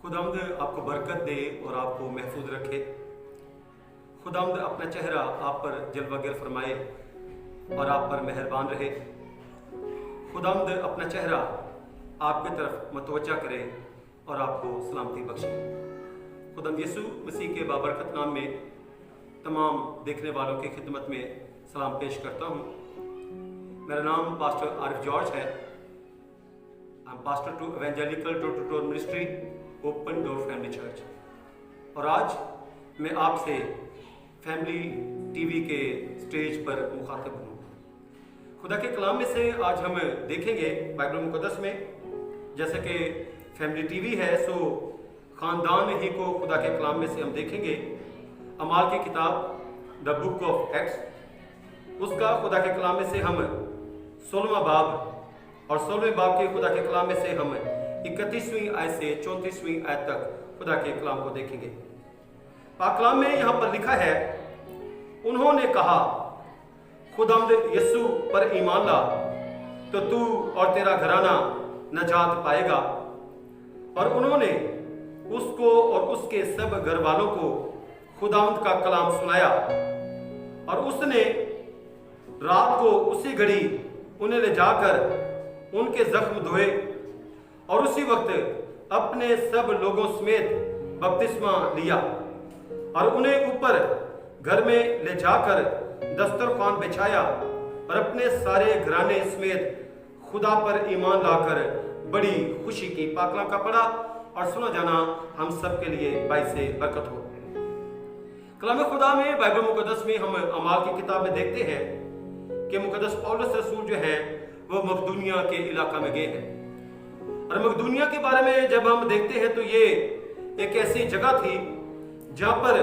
खुदावंद आपको बरकत दे और आपको महफूज रखे। खुदावंद अपना चेहरा आप पर जलवागर फरमाए और आप पर मेहरबान रहे। खुदावंद अपना चेहरा आपकी तरफ मतवज्जा करे और आपको सलामती बख्शे। खुदावंद यीशु मसीह के बाबरकत नाम में तमाम देखने वालों की खिदमत में सलाम पेश करता हूँ। मेरा नाम पास्टर आरिफ जॉर्ज है। I am pastor to evangelical door to door ministry open door family church. और आज मैं आपसे फैमिली टीवी के स्टेज पर मुखातिब हूँ। खुदा के कलाम में से आज हम देखेंगे बाइबल मुकद्दस में, जैसे कि फैमिली टीवी है सो ख़ानदान ही को खुदा के कलाम में से हम देखेंगे। अमाल की किताब द बुक ऑफ एक्ट्स, उसका खुदा के कलाम में से हम 16वां बाब और 16वें बाब के खुदा के कलाम में से हम 31वीं आयत से 34वीं आयत तक खुदा के कलाम को देखेंगे। पाक कलाम में यहाँ पर लिखा है, उन्होंने कहा खुदावंद यीशु पर ईमान ला तो तू और तेरा घराना नजात पाएगा। और उन्होंने उसको और उसके सब घर वालों को खुदावंद का कलाम सुनाया और उसने रात को उसी घड़ी उन्हें ले जाकर उनके जख्म धोए और उसी वक्त अपने सब लोगों समेत बपतिस्मा लिया और उन्हें ऊपर घर में ले जाकर दस्तरखान बिछाया और अपने सारे घराने समेत खुदा पर ईमान लाकर बड़ी खुशी की। पाक कलाम का पढ़ा और सुना जाना हम सब के लिए बाइस से बरकत हो। कलाम खुदा में बाइबल मुकद्दस में हम अमाल की किताब में देखते हैं कि मुकद्दस पौलुस रसूल जो है वो मकदूनिया के इलाका में गए हैं। और मकदूनिया के बारे में जब हम देखते हैं तो ये एक ऐसी जगह थी जहां पर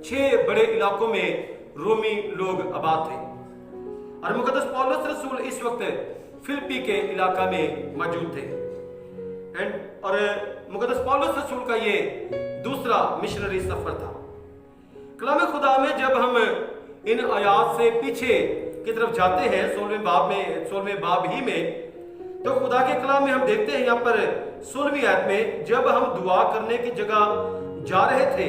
6 बड़े इलाकों में रोमी लोग आबाद थे। और मुकद्दस पौलुस रसूल इस वक्त फिलिप्पी के इलाका में मौजूद थे। और मुकद्दस पौलुस रसूल का ये दूसरा मिशनरी सफर था। कलाम खुदा में जब हम इन आयात से पीछे की तरफ जाते हैं 16वें बाब ही में, तो खुदा के कलाम में हम देखते हैं यहाँ पर 16वीं आयत में, जब हम दुआ करने की जगह जा रहे थे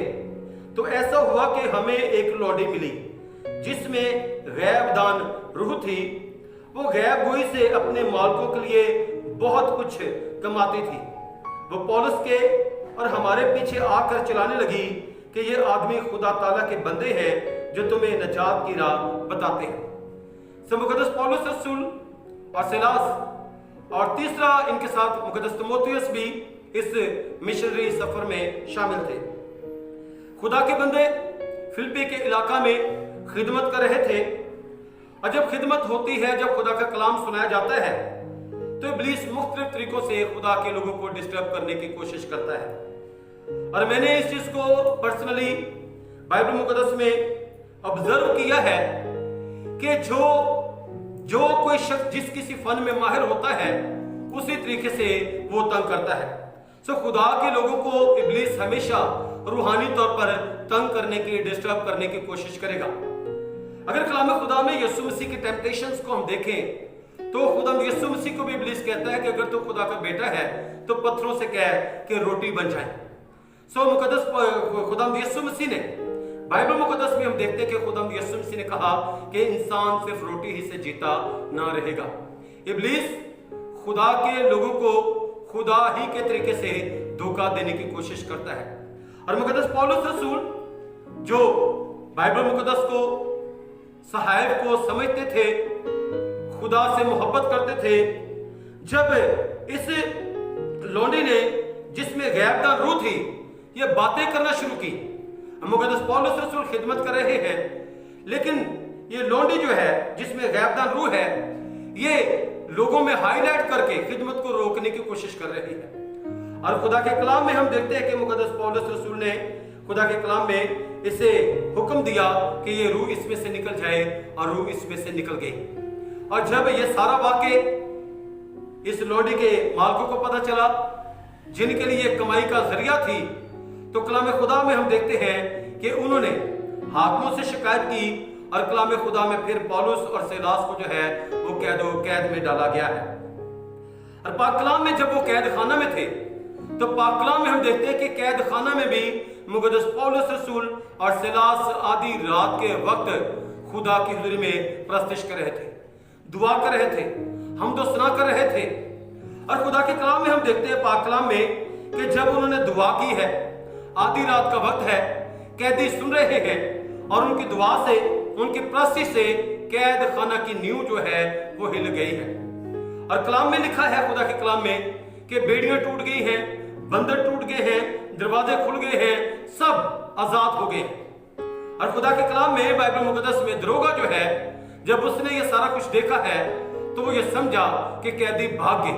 तो ऐसा हुआ कि हमें एक लौंडी मिली जिसमें गैबदान रूह थी। वो गैब गोई से अपने मालकों के लिए बहुत कुछ कमाती थी। वो पौलुस के और हमारे पीछे आकर चिल्लाने लगी कि ये आदमी खुदा ताला के बंदे हैं जो तुम्हें नजात की राह बताते हैं। मुकद्दस पौलुस रसूल और सिलास और तीसरा इनके साथ मुकद्दस तीमुथियुस भी इस मिशनरी सफर में शामिल थे। खुदा के बंदे फिलिप्पी के इलाका में खिदमत कर रहे थे। और जब खिदमत होती है, जब खुदा का कलाम सुनाया जाता है तो इब्लीस मुख्तलिफ तरीकों से खुदा के लोगों को डिस्टर्ब करने की कोशिश करता है। और मैंने इस चीज को पर्सनली बाइबल मुकद्दस में ऑब्जर्व किया है कि जो कोई शख्स जिस किसी फन में माहिर होता है उसी तरीके से वो तंग करता है। सो खुदा के लोगों को इब्लीस हमेशा रूहानी तौर पर तंग करने की, डिस्टर्ब करने की कोशिश करेगा। अगर कलाम खुदा में यीशु मसीह के टेम्पटेशंस को हम देखें तो खुदा यीशु मसीह को भी इब्लीस कहता है कि अगर तू खुदा का बेटा है तो पत्थरों से कह कि रोटी बन जाए। सो मुकद्दस खुदा यीशु मसीह ने बाइबल मुकद्दस में हम देखते हैं कि खुदा यीशु मसीह ने कहा कि इंसान सिर्फ रोटी ही से जीता ना रहेगा। इब्लीस खुदा के लोगों को खुदा ही के तरीके से धोखा देने की कोशिश करता है। और मुकद्दस पौलुस रसूल जो बाइबल मुकद्दस को सहायक को समझते थे, खुदा से मोहब्बत करते थे, जब इस लौंडी ने जिसमें गैबदान रूह थी ये बातें करना शुरू की, मुकद्दस पौलुस रसूल खिदमत कर रहे हैं लेकिन ये लौंडी जो है जिसमें गैबदान रूह है ये लोगों में हाईलाइट करके खिदमत को रोकने की कोशिश कर रही है। और खुदा के कलाम में हम देखते हैं कि मुकद्दस पौलुस रसूल ने खुदा के कलाम में इसे हुक्म दिया कि ये रूह इसमें से निकल जाए और रूह इसमें से निकल गई। और जब ये सारा वाकई इस लौंडी के मालिकों को पता चला जिनके लिए कमाई का जरिया थी, तो कलाम खुदा में हम देखते हैं कि उन्होंने हाकिमों से शिकायत की और कलाम खुदा में फिर पौलुस और सिलास को जो है वो कैद में डाला गया है। और पाक कलाम में जब वो कैद खाना में थे तो पाक कलाम में हम देखते हैं कि कैद खाना में भी मुक़द्दस पौलुस रसूल और सिलास आधी रात के वक्त खुदा की हुजूरी में प्रस्तिश कर रहे थे, दुआ कर रहे थे, हमदो सना कर रहे थे। और खुदा के कलाम में हम देखते हैं पाक कलाम में कि जब उन्होंने दुआ की है, आधी रात का वक्त है, कैदी सुन रहे हैं और उनकी दुआ से, उनकी प्रस्तिश से कैद खाना की नींव जो है वो हिल गई है। और कलाम में लिखा है, खुदा के कलाम में, कि बेड़ियां टूट गई हैं, बंदर टूट गए हैं, दरवाजे खुल गए हैं, सब आजाद हो गए। और खुदा के कलाम में, बाइबल मुकद्दस में, दरोगा जो है, जब उसने ये सारा कुछ देखा है तो वो ये समझा कि कैदी भाग गए।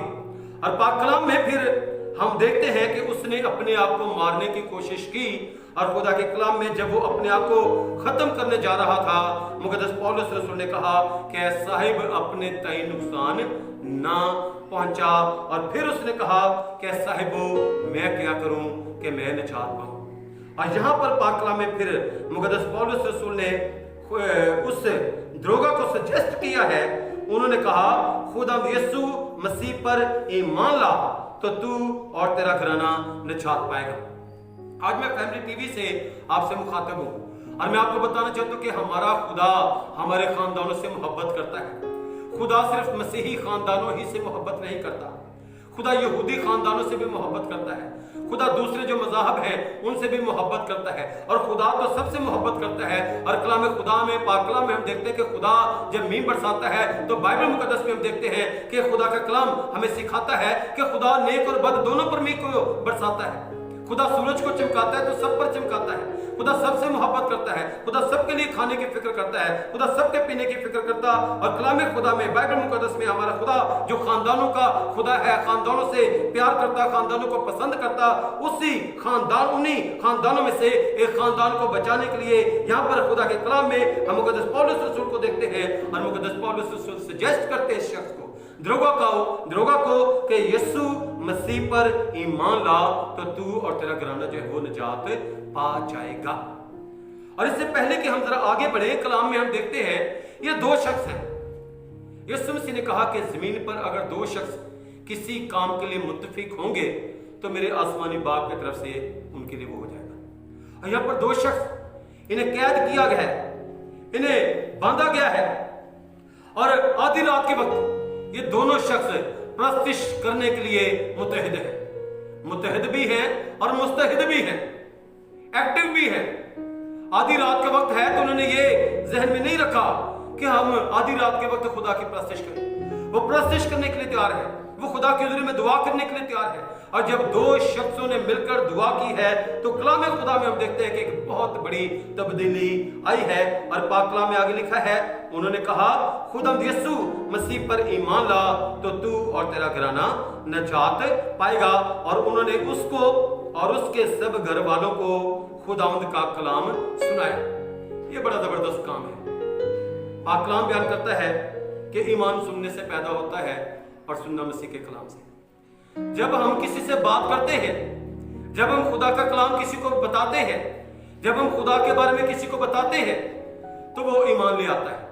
और पाक कलाम में फिर हम देखते हैं कि उसने अपने आप को मारने की कोशिश की। और खुदा के कलाम में जब वो अपने आप को खत्म करने जा रहा था, मुक़द्दस पौलुस रसूल ने कहा कि साहिब अपने तय नुकसान ना पहुंचा। और फिर उसने कहा कि साहिबो मैं क्या करूं कि मैं निजात पाऊं। और यहाँ पर पाक कलाम में फिर मुक़द्दस पौलुस रसूल ने उस दरोगा को सजेस्ट किया है। उन्होंने कहा खुदा यीशु मसीह पर ईमान ला तो तू और तेरा घराना निजात पाएगा। आज मैं फैमिली टीवी से आपसे मुखातिब हूँ और मैं आपको बताना चाहता हूँ कि हमारा खुदा हमारे खानदानों से मोहब्बत करता है। खुदा सिर्फ मसीही खानदानों ही से मोहब्बत नहीं करता, खुदा यहूदी खानदानों से भी मोहब्बत करता है, खुदा दूसरे जो मज़ाहब हैं उनसे भी मोहब्बत करता है, और खुदा तो सबसे मोहब्बत करता है। और कलाम खुदा में, पाक कलाम में हम देखते हैं कि खुदा जब मींह बरसाता है तो बाइबल मुकद्दस में हम देखते हैं कि खुदा का कलाम हमें सिखाता है कि खुदा नेक और बद दोनों पर मींह को बरसाता है। खुदा सूरज को चमकाता है तो सब पर चमकाता है। खुदा सबसे मोहब्बत करता है, खुदा सबके लिए खाने की फिक्र करता है, खुदा सबके पीने की फिक्र करता। और कलाम खुदा में, बाइबल मुकद्दस में, हमारा खुदा जो खानदानों का खुदा है, खानदानों से प्यार करता, खानदानों को पसंद करता, उसी खानदान, उन्हीं खानदानों में से एक खानदान को बचाने के लिए यहाँ पर खुदा के कलाम में हम मुक़द्दस पौलुस रसूल को देखते हैं। और मुक़द्दस पौलुस रसूल सजेस्ट करते हैं इस शख्स को, दरोगा को कि यीशु मसीह पर ईमान ला तो तू और तेरा घराना जो है वो निजात पा जाएगा। और इससे पहले कि हम जरा आगे बढ़े, कलाम में हम देखते हैं ये दो शख्स हैं। यीशु मसीह ने कहा कि जमीन पर अगर दो शख्स किसी काम के लिए मुत्तफिक होंगे तो मेरे आसमानी बाप की तरफ से उनके लिए वो हो जाएगा। और यहाँ पर दो शख्स, इन्हें कैद किया गया है, इन्हें बांधा गया है, और आधी रात के वक्त ये दोनों शख्स प्रस्तिश करने के लिए मुतहद है, मुतहद भी हैं और मुस्तहिद भी हैं, एक्टिव भी हैं। आधी रात का वक्त है तो उन्होंने ये जहन में नहीं रखा कि हम आधी रात के वक्त खुदा की प्रस्तिश करें। वो प्रस्तिश करने के लिए तैयार है, वो खुदा के हुजूर में दुआ करने के लिए तैयार है। और जब दो शख्सों ने मिलकर दुआ की है तो कलाम खुदा में हम देखते हैं कि एक बहुत बड़ी तब्दीली आई है। और पाक कलाम में आगे लिखा है, उन्होंने कहा खुदा यीशु मसीह पर ईमान ला तो तू और तेरा घराना निजात पाएगा। और उन्होंने उसको और उसके सब घर वालों को खुदावंद का कलाम सुनाया। ये बड़ा जबरदस्त काम है। पाक कलाम बयान करता है कि ईमान सुनने से पैदा होता है और सुनना मसीह के कलाम से। जब हम किसी से बात करते हैं, जब हम खुदा का कलाम किसी को बताते हैं, जब हम खुदा के बारे में किसी को बताते हैं तो वो ईमान ले आता है।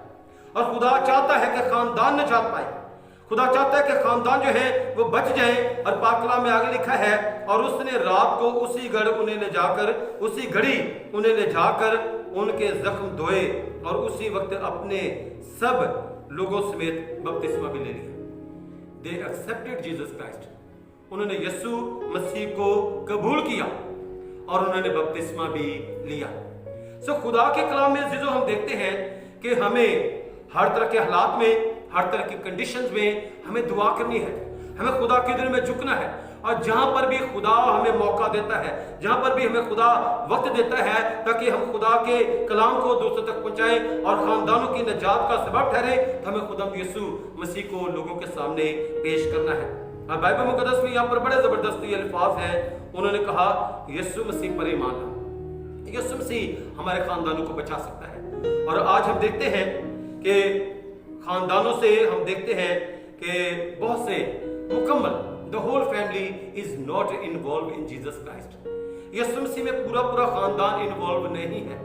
और खुदा चाहता है कि खानदान निजात पाए, खुदा चाहता है कि खानदान जो है वो बच जाए। और पाक कलाम में आगे लिखा है, और उसने रात को उसी घड़ी उन्हें ले जाकर उनके जख्म धोए और उसी वक्त अपने सब लोगों समेत बपतिस्मा भी ले लिया। They accepted Jesus Christ. उन्होंने यीशु मसीह को कबूल किया और उन्होंने बपतिस्मा भी लिया। खुदा के कलाम में जो हम देखते हैं कि हमें हर तरह के हालात में, हर तरह की कंडीशंस में हमें दुआ करनी है, हमें खुदा के दिल में झुकना है। और जहां पर भी खुदा हमें मौका देता है, जहां पर भी हमें खुदा वक्त देता है ताकि हम खुदा के कलाम को दूसरों तक पहुंचाएं और खानदानों की निजात का सबब ठहरे, तो हमें खुदा यीशु मसीह को लोगों के सामने पेश करना है। और बाइबल मुकद्दस में यहाँ पर बड़े जबरदस्त ये अल्फाज हैं। उन्होंने कहा यीशु मसीह पर ईमान ला, यीशु मसीह हमारे खानदानों को बचा सकता है। और आज हम देखते हैं कि खानदानों से हम देखते हैं कि बहुत से मुकम्मल The whole family is not involved in Jesus Christ. यीशु मसीह में पूरा खानदान इन्वॉल्व नहीं है।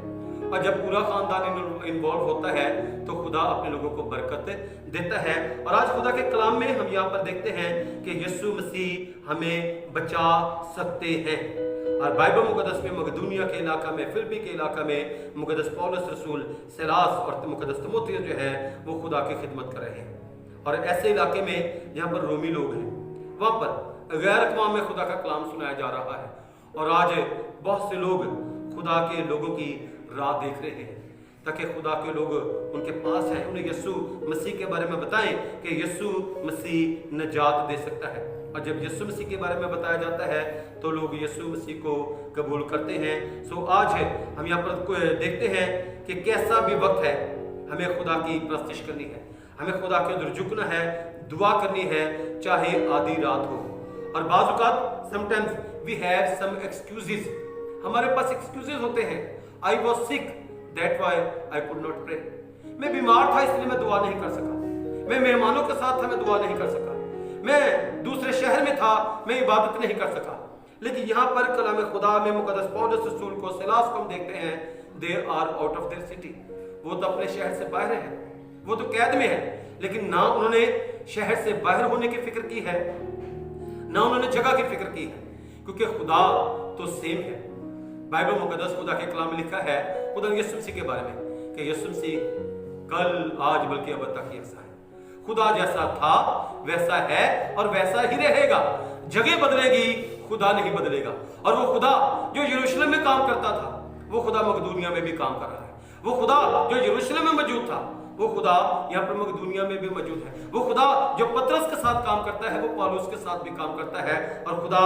और जब पूरा खानदान इन्वॉल्व होता है तो खुदा अपने लोगों को बरकत देता है। और आज खुदा के कलाम में हम यहाँ पर देखते हैं कि यीशु मसीह हमें बचा सकते हैं। और बाइबल मुकद्दस में मकदूनिया के इलाका में, फिलिप्पी के इलाका में मुकद्दस पौलुस रसूल सिलास और मुकद्दस तीमुथियुस जो है वो खुदा की खिदमत कर रहे हैं। और ऐसे इलाके में जहाँ पर रोमी लोग हैं, वहाँ पर गैर अक़वाम में खुदा का कलाम सुनाया जा रहा है। और आज बहुत से लोग खुदा के लोगों की राह देख रहे हैं ताकि खुदा के लोग उनके पास हैं, उन्हें यीशु मसीह के बारे में बताएं कि यीशु मसीह निजात दे सकता है। और जब यीशु मसीह के बारे में बताया जाता है तो लोग यीशु मसीह को कबूल करते हैं। सो आज हम यहाँ पर देखते हैं कि कैसा भी वक्त है, हमें खुदा की परस्तिश करनी है, हमें खुदा के उधर झुकना है, दुआ करनी है, चाहे आधी रात हो। और बाज़ औक़ात sometimes we have some excuses, हमारे पास एक्सक्यूजेस होते हैं। I was sick that why I could not pray, मैं बीमार था इसलिए मैं दुआ नहीं कर सका, मैं मेहमानों के साथ था मैं दुआ नहीं कर सका, मैं दूसरे शहर में था मैं इबादत नहीं कर सका। लेकिन यहाँ पर कलाम खुदा में मुकद्दस पौलुस रसूल को सिलास को हम देखते हैं, they are out of their city, वो तो अपने शहर से बाहर है, वो तो कैद में है, लेकिन ना उन्होंने शहर से बाहर होने की फिक्र की है, ना उन्होंने जगह की फिक्र की है, क्योंकि खुदा तो सेम है। बाइबल मुकद्दस खुदा के कलाम में लिखा है खुदा यीशु मसीह के बारे में कि यीशु मसीह कल आज बल्कि अब तक यकसा है। खुदा जैसा था वैसा है और वैसा ही रहेगा। जगह बदलेगी, खुदा नहीं बदलेगा। और वो खुदा जो यरूशलेम में काम करता था वो खुदा मकदूनिया में भी काम कर रहा है। वो खुदा जो यरूशलेम में मौजूद था वो खुदा यहाँ पर मकदूनिया में भी मौजूद है। वो खुदा जो पतरस के साथ काम करता है वो पौलुस के साथ भी काम करता है। और खुदा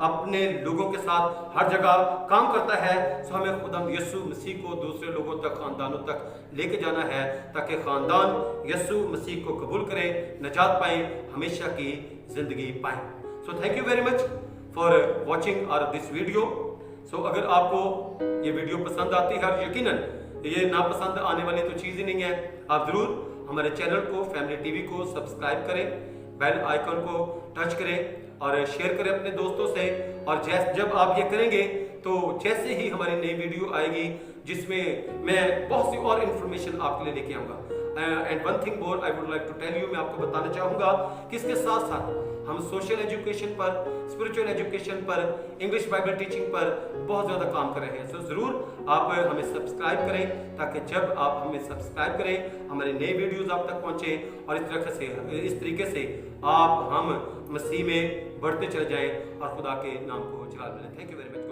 अपने लोगों के साथ हर जगह काम करता है। सो हमें खुदा यीशु मसीह को दूसरे लोगों तक, खानदानों तक लेके जाना है ताकि खानदान यीशु मसीह को कबूल करें, निजात पाएं, हमेशा की जिंदगी पाएं। So thank you very much for watching our this video. So अगर आपको ये वीडियो पसंद आती है, और यकीनन ये नापसंद आने वाली तो चीज़ ही नहीं है, आप जरूर हमारे चैनल को फैमिली टीवी को सब्सक्राइब करें, बेल आइकन को टच करें और शेयर करें अपने दोस्तों से। और जब आप ये करेंगे तो जैसे ही हमारी नई वीडियो आएगी जिसमें मैं बहुत सी और इन्फॉर्मेशन आपके लिए लेके आऊँगा। And one thing more I would like to tell you, मैं आपको बताना चाहूँगा कि इसके साथ साथ हम सोशल एजुकेशन पर, स्पिरिचुअल एजुकेशन पर, इंग्लिश बाइबल टीचिंग पर बहुत ज़्यादा काम कर रहे हैं। सो ज़रूर आप हमें सब्सक्राइब करें ताकि जब आप हमें सब्सक्राइब करें हमारे नए वीडियोज़ आप तक पहुँचे और इस तरीके से हम मसीह में बढ़ते चले जाएं और खुदा के नाम को जलाल मिलें। Thank you very much.